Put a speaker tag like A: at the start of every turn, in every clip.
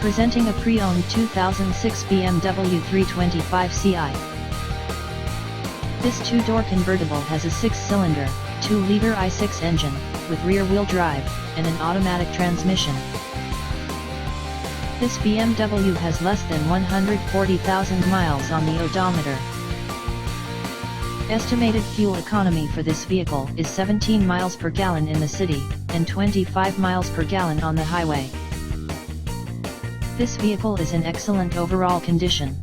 A: Presenting a pre-owned 2006 BMW 325 Ci. This two-door convertible has a 6-cylinder, 2-liter i6 engine, with rear-wheel drive, and an automatic transmission. This BMW has less than 140,000 miles on the odometer. Estimated fuel economy for this vehicle is 17 miles per gallon in the city, and 25 miles per gallon on the highway. This vehicle is in excellent overall condition.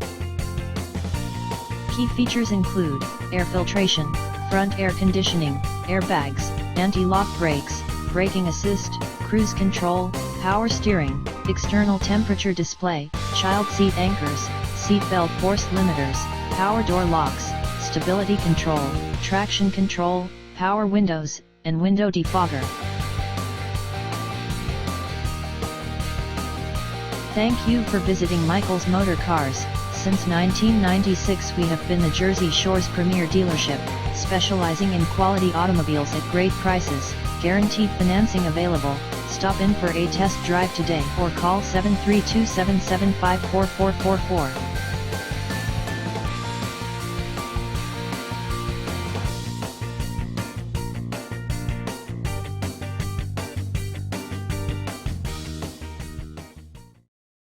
A: Key features include air filtration, front air conditioning, airbags, anti-lock brakes, braking assist, cruise control, power steering, external temperature display, child seat anchors, seat belt force limiters, power door locks, stability control, traction control, power windows, and window defogger. Thank you for visiting Michael's Motorcars. Since 1996 we have been the Jersey Shore's premier dealership, specializing in quality automobiles at great prices, guaranteed financing available. Stop in for a test drive today or call 732-775-4444.